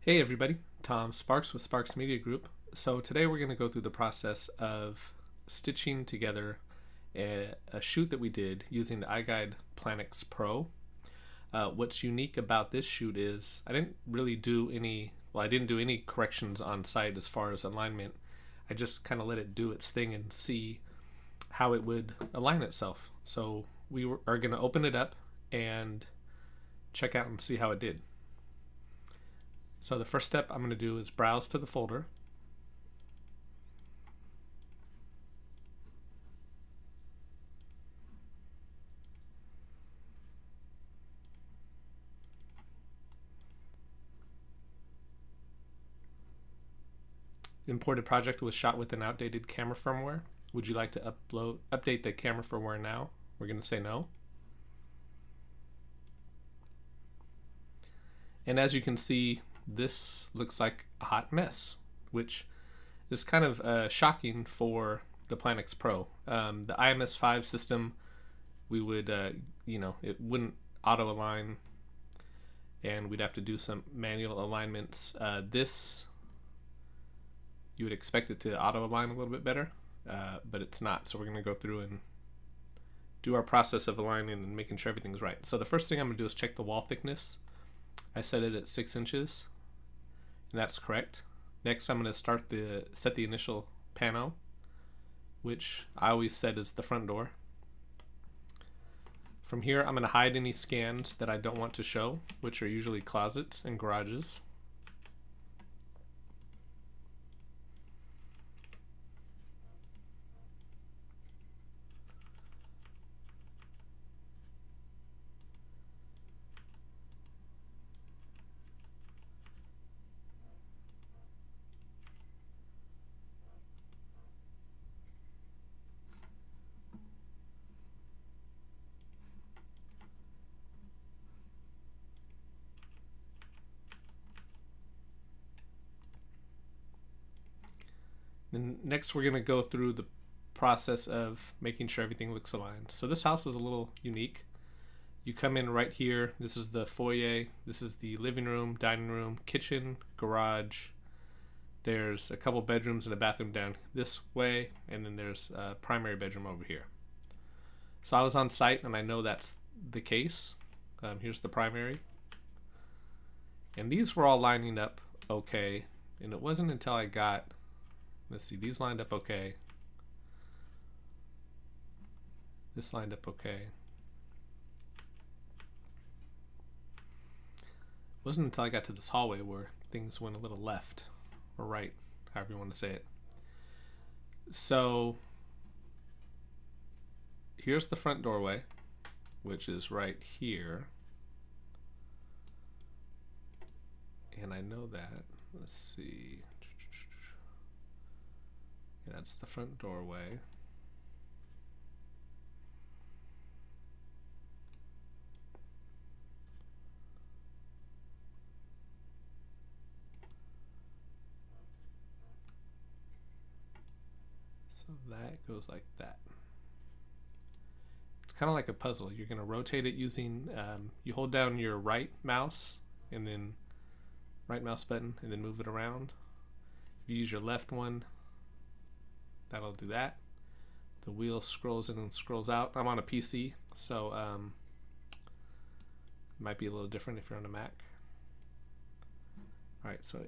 Hey everybody, Tom Sparks with Sparks Media Group. So today we're going to go through the process of stitching together a shoot that we did using the iGuide Planix Pro. What's unique about this shoot is I didn't do any corrections on site as far as alignment. I just kind of let it do its thing and see how it would align itself. So we are going to open it up and check out and see how it did. So the first step I'm going to do is browse to the folder. Imported project was shot with an outdated camera firmware. Would you like to update the camera firmware now? We're going to say no. And as you can see, this looks like a hot mess, which is kind of shocking for the Planix Pro. The IMS5 system, we would, it wouldn't auto align, and we'd have to do some manual alignments. This, you would expect it to auto align a little bit better, but it's not. So we're going to go through and do our process of aligning and making sure everything's right. So the first thing I'm going to do is check the wall thickness. I set it at 6 inches, and that's correct. Next, I'm going to set the initial panel, which I always set as the front door. From here, I'm going to hide any scans that I don't want to show, which are usually closets and garages. Then next we're going to go through the process of making sure everything looks aligned. So this house is a little unique. You come in right here, this is the foyer, this is the living room, dining room, kitchen, garage. There's a couple bedrooms and a bathroom down this way, and then there's a primary bedroom over here. So I was on site and I know that's the case. Here's the primary. And these were all lining up okay, and it wasn't until I got, let's see, these lined up okay. This lined up okay. It wasn't until I got to this hallway where things went a little left or right, however you want to say it. So here's the front doorway, which is right here. And I know that. Let's see. That's the front doorway. So that goes like that. It's kind of like a puzzle. You're going to rotate it using, you hold down your right mouse and then right mouse button and then move it around. If you use your left one, that'll do that. The wheel scrolls in and scrolls out. I'm on a PC, so it might be a little different if you're on a Mac. Alright, so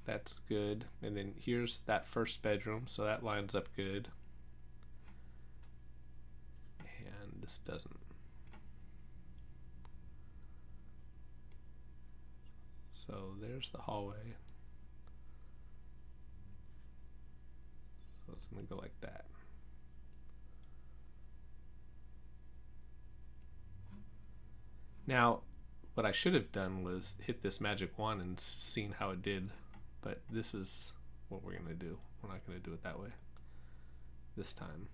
that's good. And then here's that first bedroom, so that lines up good. And this doesn't. So there's the hallway. So it's going to go like that. Now, what I should have done was hit this magic wand and seen how it did, but this is what we're going to do. We're not going to do it that way this time.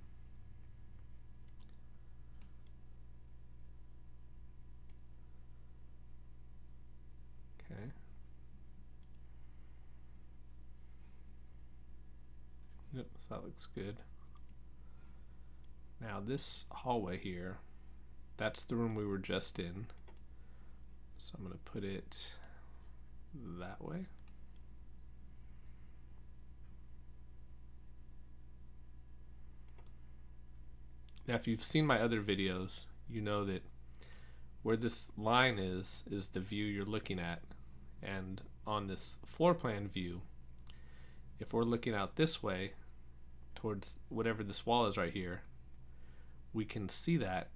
Okay. Yep, so that looks good. Now this hallway here, that's the room we were just in. So I'm going to put it that way. Now, if you've seen my other videos, you know that where this line is the view you're looking at. And on this floor plan view, if we're looking out this way towards whatever this wall is right here, we can see that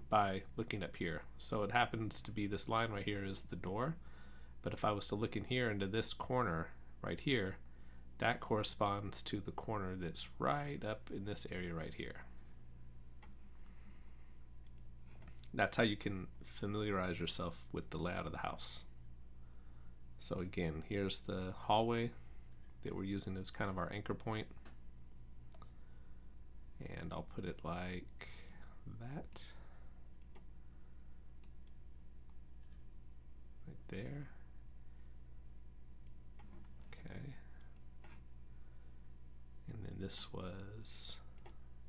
by looking up here. So it happens to be this line right here is the door, but if I was to look in here into this corner right here, that corresponds to the corner that's right up in this area right here. That's how you can familiarize yourself with the layout of the house. So again, here's the hallway that we're using as kind of our anchor point. And I'll put it like that. Right there. Okay. And then this was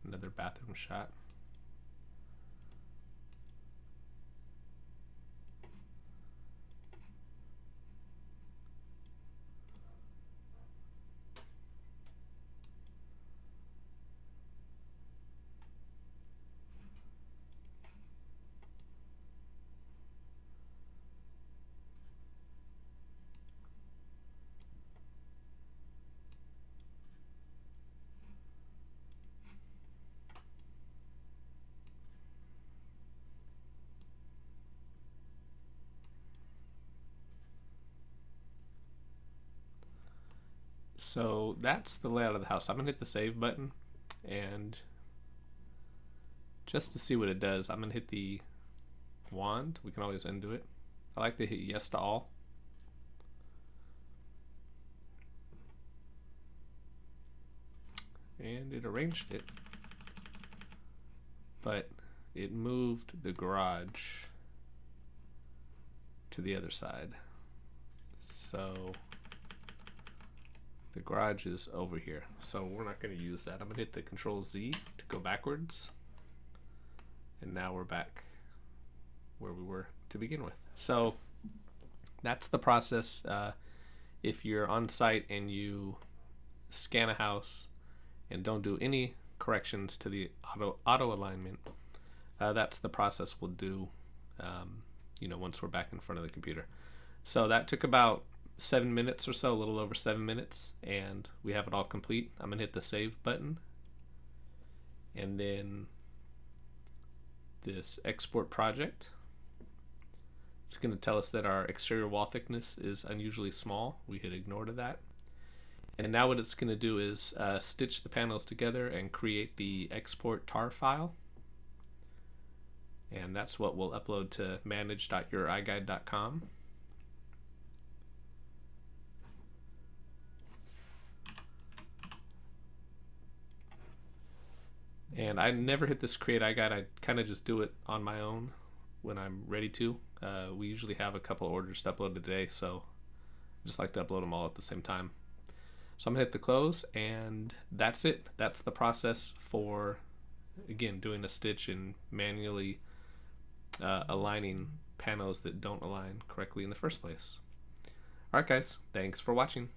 another bathroom shot. So that's the layout of the house. I'm gonna hit the save button, and just to see what it does, I'm gonna hit the wand. We can always undo it. I like to hit yes to all. And it arranged it, but it moved the garage to the other side. So the garage is over here, so we're not going to use that. I'm going to hit the Control Z to go backwards, and now we're back where we were to begin with. So that's the process. If you're on site and you scan a house and don't do any corrections to the auto alignment, that's the process we'll do once we're back in front of the computer. So that took about 7 minutes or so, a little over 7 minutes, and we have it all complete. I'm gonna hit the save button, and then this export project. It's gonna tell us that our exterior wall thickness is unusually small. We hit ignore to that. And now what it's gonna do is stitch the panels together and create the export tar file. And that's what we'll upload to manage.youriGuide.com. And I never hit this create iGuide. I kind of just do it on my own when I'm ready to. We usually have a couple orders to upload today, so I just like to upload them all at the same time. So I'm gonna hit the close, and that's it. That's the process for, again, doing a stitch and manually aligning panels that don't align correctly in the first place. All right, guys, thanks for watching.